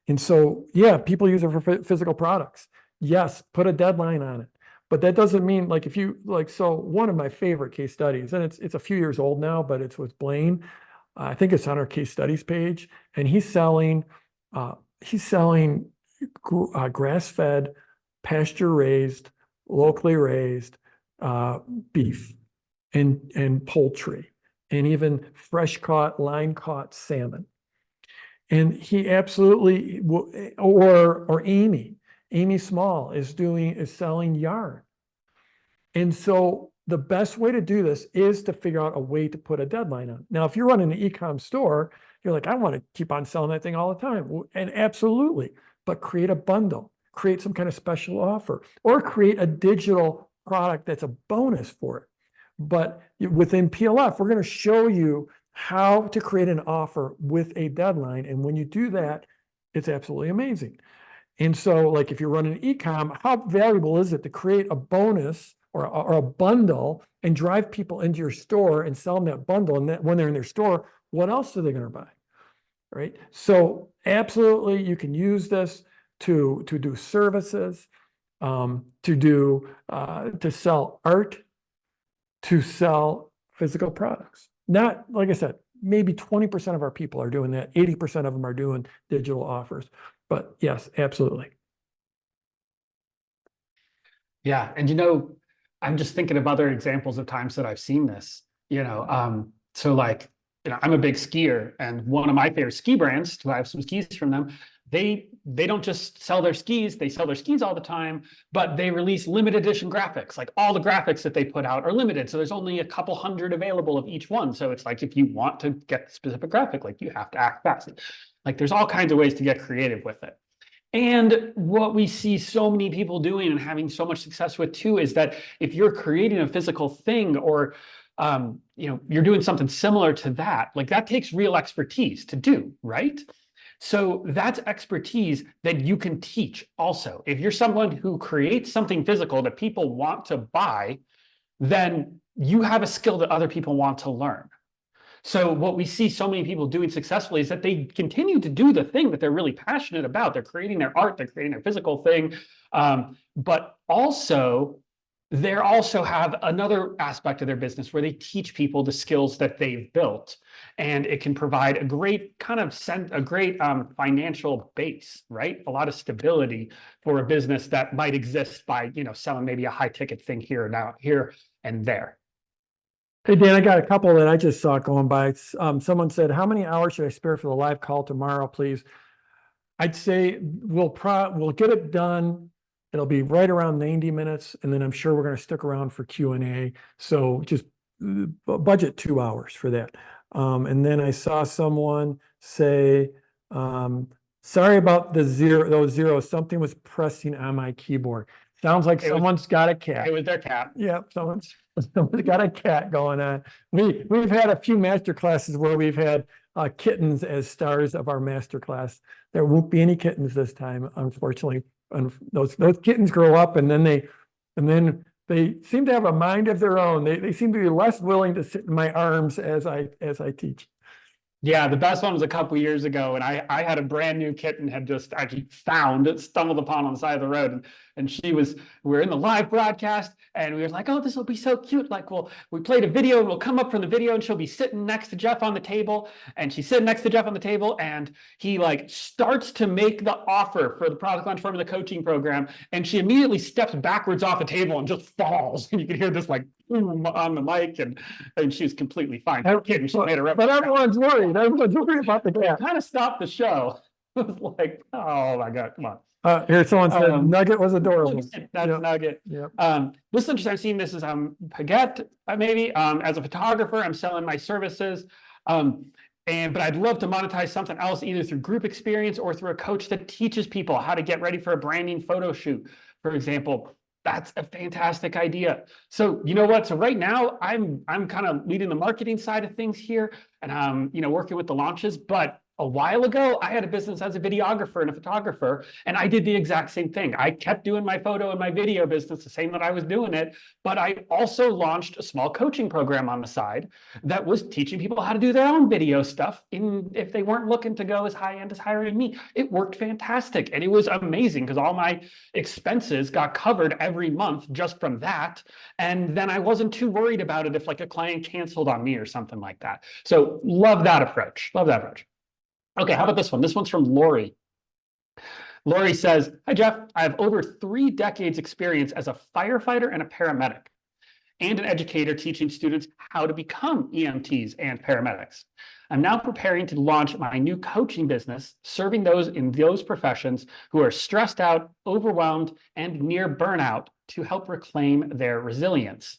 And so, people use it for physical products. Yes, put a deadline on it. But that doesn't mean so one of my favorite case studies, and it's a few years old now, but it's with Blaine. I think it's on our case studies page, and he's selling grass-fed, pasture-raised, locally raised beef and poultry, and even fresh caught, line caught salmon. And he absolutely, or Amy Small is selling yarn. And so the best way to do this is to figure out a way to put a deadline on. Now, if you're running an e-com store, you're like, I want to keep on selling that thing all the time. And absolutely, but create a bundle. create some kind of special offer, or create a digital product that's a bonus for it. But within PLF, we're going to show you how to create an offer with a deadline. And when you do that, it's absolutely amazing. And so, like, if you're running e-com, how valuable is it to create a bonus or a bundle and drive people into your store and sell them that bundle? And that when they're in their store, what else are they going to buy? Right? So absolutely, you can use this to do services, to sell art, to sell physical products. Not, like I said, maybe 20% of our people are doing that. 80% of them are doing digital offers. But yes, absolutely. Yeah. And I'm just thinking of other examples of times that I've seen this, so like, I'm a big skier, and one of my favorite ski brands, to have some skis from them, they don't just sell their skis, they sell their skis all the time, but they release limited edition graphics. Like, all the graphics that they put out are limited. So there's only a couple hundred available of each one. So it's like, if you want to get the specific graphic, like, you have to act fast. Like, there's all kinds of ways to get creative with it. And what we see so many people doing and having so much success with too is that if you're creating a physical thing, or you're doing something similar to that, like, that takes real expertise to do, right? So that's expertise that you can teach also. If you're someone who creates something physical that people want to buy, then you have a skill that other people want to learn. So what we see so many people doing successfully is that they continue to do the thing that they're really passionate about. They're creating their art, they're creating their physical thing, but also they also have another aspect of their business where they teach people the skills that they've built, and it can provide a great financial base, right? A lot of stability for a business that might exist by selling maybe a high ticket thing here and there. Hey, Dan, I got a couple that I just saw going by. Someone said, how many hours should I spare for the live call tomorrow, please? I'd say we'll get it done. It'll be right around 90 minutes. And then I'm sure we're going to stick around for Q&A. So just budget 2 hours for that. And then I saw someone say, sorry about those zeros. Something was pressing on my keyboard. Sounds like someone's got a cat. It was their cat. Yep, someone's got a cat going on. We've had a few master classes where we've had kittens as stars of our master class. There won't be any kittens this time, unfortunately. And those kittens grow up, and then they seem to have a mind of their own. They seem to be less willing to sit in my arms as I teach. Yeah, the best one was a couple years ago, and I had a brand new kitten stumbled upon on the side of the road, and we're in the live broadcast, and we were like, oh, this will be so cute. Like, we played a video, and we'll come up from the video, and she'll be sitting next to Jeff on the table, and she's sitting next to Jeff on the table, and he starts to make the offer for the product launch firm and the coaching program, and she immediately steps backwards off the table and just falls, and you can hear this boom on the mic, and she was completely fine. Kitten, she made a but everyone's worried. Everyone's worried about the cat. Kind of stopped the show. It was like, oh my God, come on. Here, someone said Nugget was adorable. That's Nugget. Yep. This is interesting. I'm seeing this as Paget, maybe. As a photographer, I'm selling my services. But I'd love to monetize something else, either through group experience or through a coach that teaches people how to get ready for a branding photo shoot, for example. That's a fantastic idea. So you know what? So right now I'm kind of leading the marketing side of things here, and I'm working with the launches. But a while ago, I had a business as a videographer and a photographer, and I did the exact same thing. I kept doing my photo and my video business the same that I was doing it, but I also launched a small coaching program on the side that was teaching people how to do their own video stuff if they weren't looking to go as high-end as hiring me. It worked fantastic, and it was amazing because all my expenses got covered every month just from that, and then I wasn't too worried about it if a client canceled on me or something like that. So love that approach. Love that approach. Okay, how about this one? This one's from Lori. Lori says, hi, Jeff. I have over 3 decades experience as a firefighter and a paramedic, and an educator teaching students how to become EMTs and paramedics. I'm now preparing to launch my new coaching business, serving those in those professions who are stressed out, overwhelmed, and near burnout to help reclaim their resilience.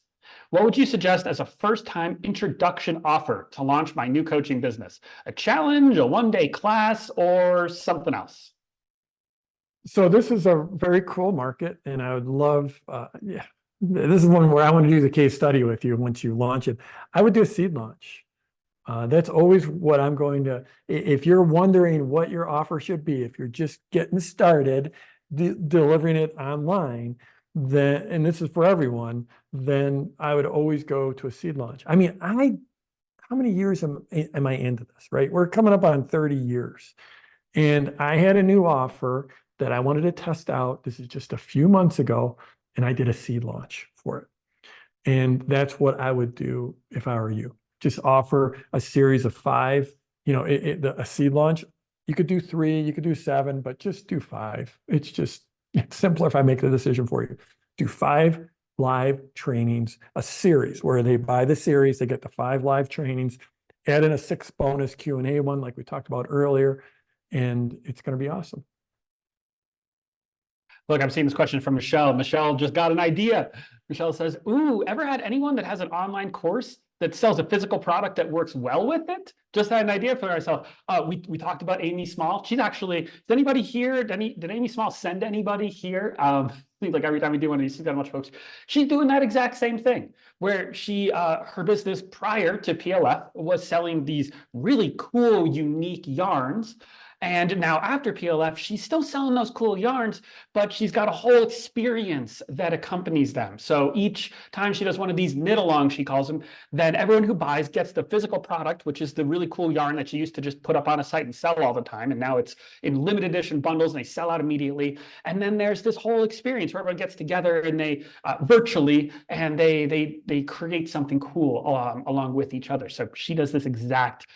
What would you suggest as a first-time introduction offer to launch my new coaching business? A challenge, a one-day class, or something else? So this is a very cool market, and I would love, yeah, this is one where I want to do the case study with you once you launch it. I would do a seed launch. That's always what I'm going to, if you're wondering what your offer should be, if you're just getting started, delivering it online, then, and this is for everyone, then I would always go to a seed launch. I mean, how many years am I into this, right? We're coming up on 30 years. And I had a new offer that I wanted to test out. This is just a few months ago, and I did a seed launch for it. And that's what I would do if I were you. Just offer a series of 5, a seed launch. You could do 3, you could do 7, but just do 5. It's simpler if I make the decision for you. Do 5 live trainings, a series where they buy the series, they get the 5 live trainings, add in a 6 bonus Q&A one like we talked about earlier, and it's going to be awesome. Look, I'm seeing this question from Michelle. Michelle just got an idea. Michelle says, ooh, ever had anyone that has an online course that sells a physical product that works well with it? Just had an idea for myself. We talked about Amy Small. She's actually, is anybody here? Did Amy Small send anybody here? Like every time we do one of these, she's got a bunch of folks. She's doing that exact same thing, where she, her business prior to PLF was selling these really cool, unique yarns. And now after PLF, she's still selling those cool yarns, but she's got a whole experience that accompanies them. So each time she does one of these knit-alongs, she calls them, then everyone who buys gets the physical product, which is the really cool yarn that she used to just put up on a site and sell all the time. And now it's in limited edition bundles and they sell out immediately. And then there's this whole experience where everyone gets together and they virtually, and they create something cool along with each other. So she does this exact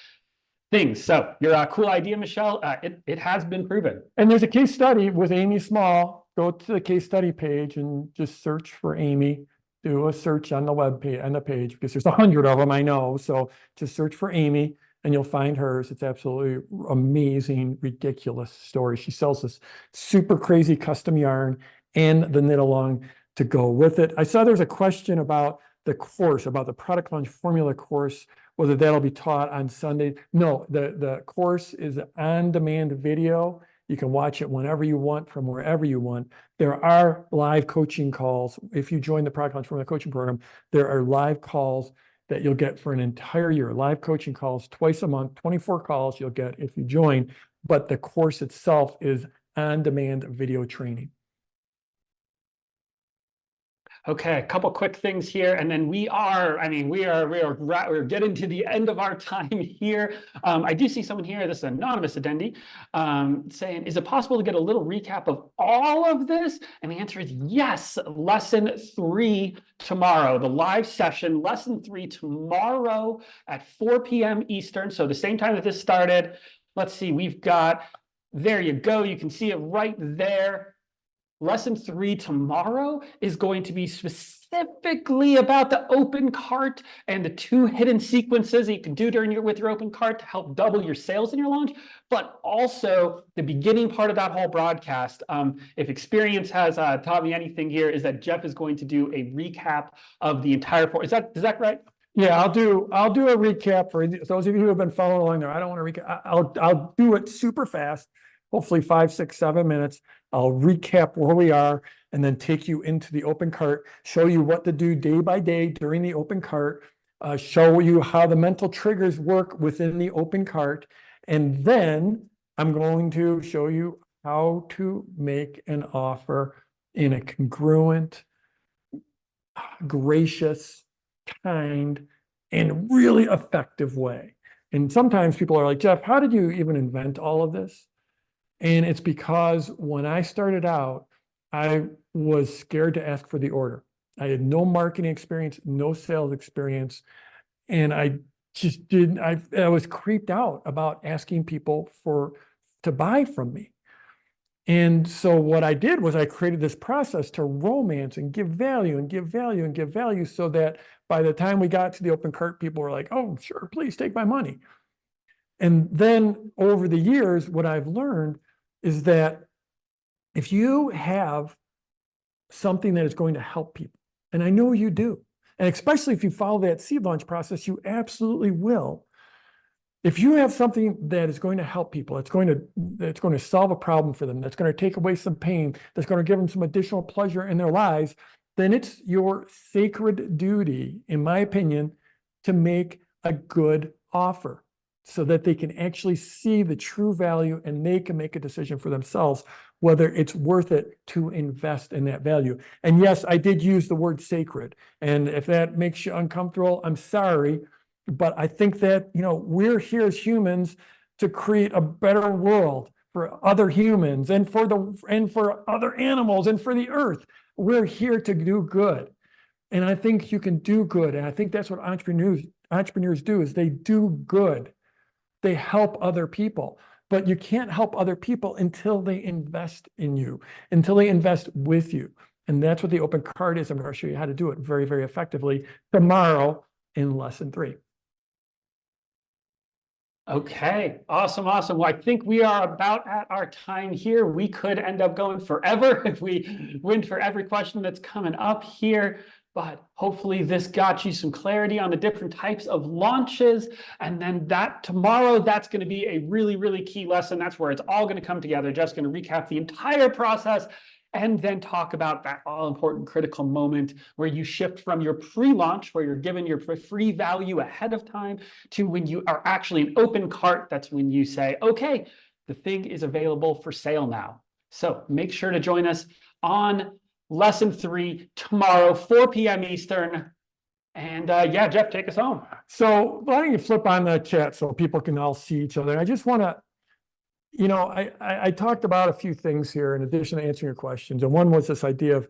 things. So your cool idea, Michelle, it has been proven. And there's a case study with Amy Small. Go to the case study page and just search for Amy. Do a search on the web page, on the page, because there's 100 of them, I know. So just search for Amy and you'll find hers. It's absolutely amazing, ridiculous story. She sells this super crazy custom yarn and the knit along to go with it. I saw there's a question about the course, about the product launch formula course, whether that'll be taught on Sunday. No, the course is on-demand video. You can watch it whenever you want, from wherever you want. There are live coaching calls. If you join the Product Launch Formula Coaching Program, there are live calls that you'll get for an entire year. Live coaching calls twice a month, 24 calls you'll get if you join. But the course itself is on-demand video training. Okay, a couple quick things here, and then we're getting to the end of our time here. I do see someone here, this anonymous attendee, saying, is it possible to get a little recap of all of this? And the answer is yes. Lesson 3 tomorrow, the live session, lesson 3 tomorrow at 4 p.m. Eastern. So the same time that this started. Let's see, we've got, there you go. You can see it right there. Lesson 3 tomorrow is going to be specifically about the open cart and the 2 hidden sequences that you can do with your open cart to help double your sales in your launch, but also the beginning part of that whole broadcast. If experience has taught me anything here, is that Jeff is going to do a recap of the entire is that right? Yeah, I'll do a recap for those of you who have been following along there. I don't want to recap. I'll do it super fast, hopefully 5, 6, 7 minutes. I'll recap where we are and then take you into the open cart, show you what to do day by day during the open cart, show you how the mental triggers work within the open cart. And then I'm going to show you how to make an offer in a congruent, gracious, kind, and really effective way. And sometimes people are like, Jeff, how did you even invent all of this? And it's because when I started out, I was scared to ask for the order. I had no marketing experience, no sales experience. And I just didn't, I was creeped out about asking people to buy from me. And so what I did was I created this process to romance and give value and give value and give value so that by the time we got to the open cart, people were like, oh, sure, please take my money. And then over the years, what I've learned is that if you have something that is going to help people, and I know you do, and especially if you follow that seed launch process, you absolutely will. If you have something that is going to help people, that's going to solve a problem for them, that's going to take away some pain, that's going to give them some additional pleasure in their lives, then it's your sacred duty, in my opinion, to make a good offer so that they can actually see the true value and they can make a decision for themselves whether it's worth it to invest in that value. And yes, I did use the word sacred. And if that makes you uncomfortable, I'm sorry. But I think that, we're here as humans to create a better world for other humans and for other animals and for the earth. We're here to do good. And I think you can do good. And I think that's what entrepreneurs do, is they do good. They help other people. But you can't help other people until they invest in you, until they invest with you. And that's what the open card is. I'm going to show you how to do it very, very effectively tomorrow in lesson 3. Okay, awesome. Well, I think we are about at our time here. We could end up going forever if we went for every question that's coming up here. But hopefully this got you some clarity on the different types of launches. And then tomorrow, that's going to be a really, really key lesson. That's where it's all going to come together. Just going to recap the entire process and then talk about that all-important critical moment where you shift from your pre-launch, where you're given your free value ahead of time, to when you are actually an open cart. That's when you say, okay, the thing is available for sale now. So make sure to join us on lesson 3 tomorrow, 4 p.m. Eastern. And yeah, Jeff, take us home. So why don't you flip on the chat so people can all see each other? I just want to, I talked about a few things here in addition to answering your questions. And one was this idea of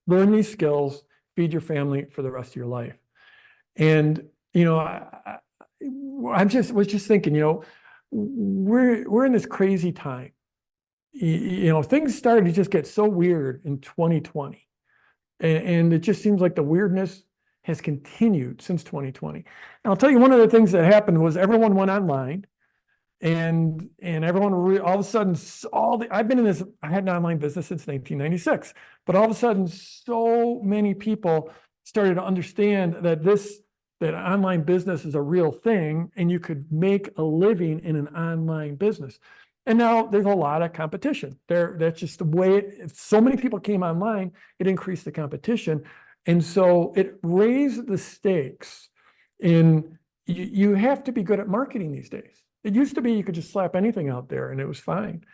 learn these skills, feed your family for the rest of your life. And, I was just thinking, we're in this crazy time. Things started to just get so weird in 2020. And it just seems like the weirdness has continued since 2020. And I'll tell you, one of the things that happened was everyone went online, and everyone all of a sudden, I had an online business since 1996, but all of a sudden, so many people started to understand that online business is a real thing, and you could make a living in an online business. And now there's a lot of competition. That's just the way so many people came online, it increased the competition. And so it raised the stakes you have to be good at marketing these days. It used to be you could just slap anything out there and it was fine.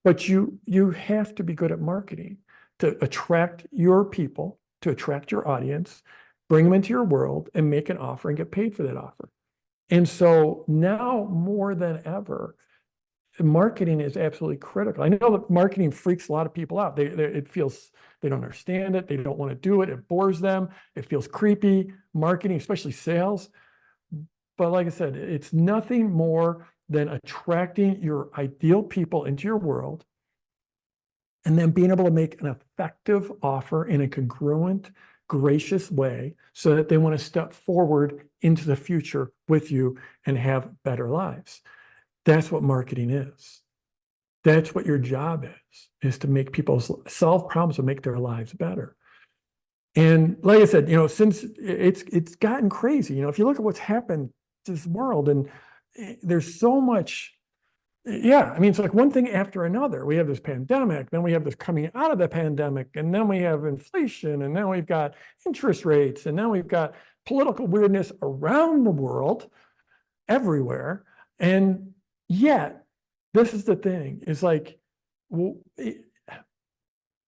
But you have to be good at marketing to attract your people, to attract your audience, bring them into your world and make an offer and get paid for that offer. And so now more than ever, marketing is absolutely critical. I know that marketing freaks a lot of people out. It feels they don't understand it. They don't want to do it. It bores them. It feels creepy. Marketing, especially sales. But like I said, it's nothing more than attracting your ideal people into your world and then being able to make an effective offer in a congruent, gracious way so that they want to step forward into the future with you and have better lives. That's what marketing is. That's what your job is to make people solve problems and make their lives better. And like I said, since it's gotten crazy, if you look at what's happened to this world, and there's so much, it's like one thing after another. We have this pandemic, then we have this coming out of the pandemic, and then we have inflation, and then we've got interest rates, and then we've got political weirdness around the world, everywhere. And yet, this is the thing, is like,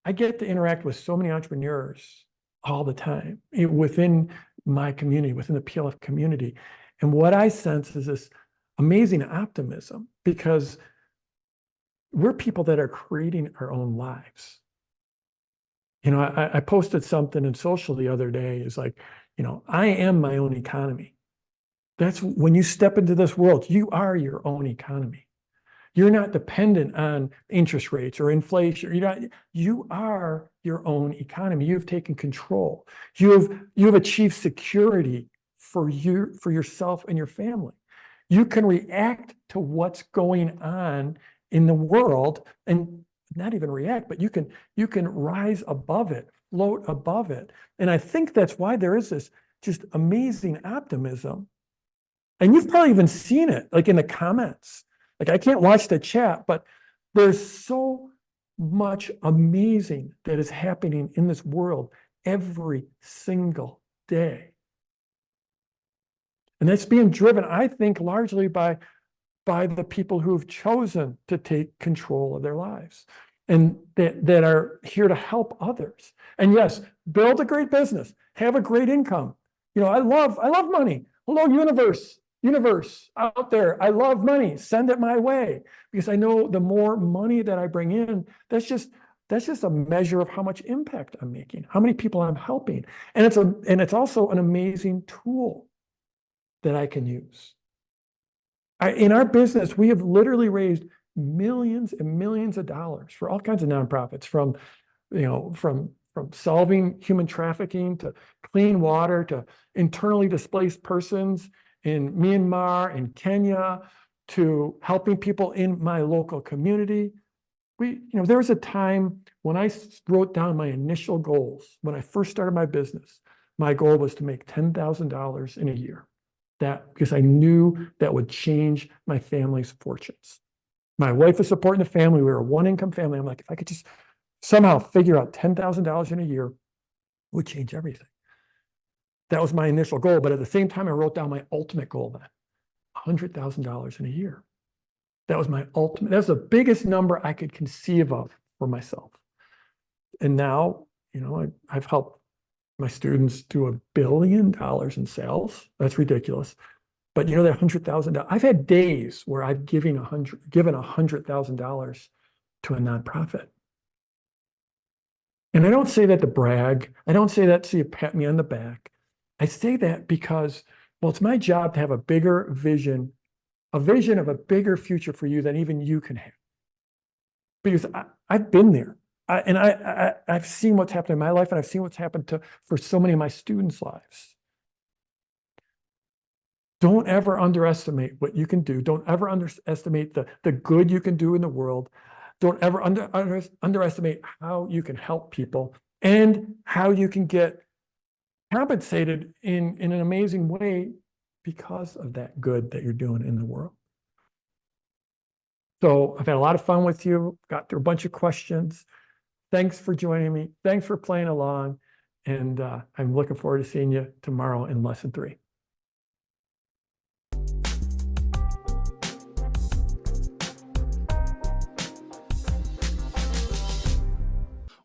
I get to interact with so many entrepreneurs all the time within my community, within the PLF community. And what I sense is this amazing optimism, because we're people that are creating our own lives. I posted something in social the other day. It's like, I am my own economy. That's when you step into this world, you are your own economy. You're not dependent on interest rates or inflation. You are your own economy. You've taken control. You've achieved security for yourself and your family. You can react to what's going on in the world, and not even react, but you can rise above it, float above it. And I think that's why there is this just amazing optimism And you've probably even seen it, like in the comments. Like I can't watch the chat, but there's so much amazing that is happening in this world every single day. And that's being driven, I think, largely by the people who've chosen to take control of their lives and that are here to help others. And yes, build a great business, have a great income. I love money. Hello, universe out there. I love money. Send it my way, because I know the more money that I bring in, that's just a measure of how much impact I'm making, how many people I'm helping. And it's also an amazing tool that I can use. In our business, we have literally raised millions and millions of dollars for all kinds of nonprofits, from solving human trafficking to clean water to internally displaced persons in Myanmar and Kenya to helping people in my local community. There was a time when I wrote down my initial goals. When I first started my business, my goal was to make $10,000 in a year. Because I knew that would change my family's fortunes. My wife was supporting the family. We were a one-income family. I'm like, if I could just somehow figure out $10,000 in a year, it would change everything. That was my initial goal. But at the same time, I wrote down my ultimate goal then, $100,000 in a year. That was my ultimate. That was the biggest number I could conceive of for myself. And now, I've helped my students do $1 billion in sales. That's ridiculous. But that $100,000, I've had days where I've given $100,000 to a nonprofit. And I don't say that to brag. I don't say that so you pat me on the back. I say that because, well, it's my job to have a bigger vision, a vision of a bigger future for you than even you can have. Because I've been there. I've seen what's happened in my life, and I've seen what's happened for so many of my students' lives. Don't ever underestimate what you can do. Don't ever underestimate the good you can do in the world. Don't ever underestimate how you can help people and how you can get compensated in an amazing way because of that good that you're doing in the world. So I've had a lot of fun with you, got through a bunch of questions. Thanks for joining me. Thanks for playing along. And I'm looking forward to seeing you tomorrow in lesson 3.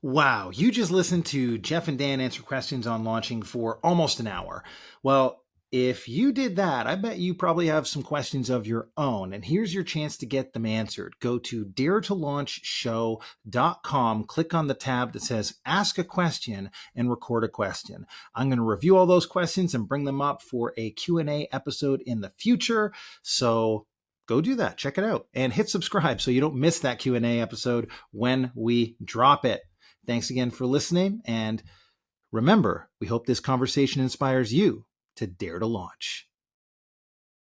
Wow, you just listened to Jeff and Dan answer questions on launching for almost an hour. Well, if you did that, I bet you probably have some questions of your own, and here's your chance to get them answered. Go to daretolaunchshow.com, click on the tab that says Ask a Question, and record a question. I'm going to review all those questions and bring them up for a Q&A episode in the future, so go do that. Check it out, and hit subscribe so you don't miss that Q&A episode when we drop it. Thanks again for listening, and remember, we hope this conversation inspires you to dare to launch.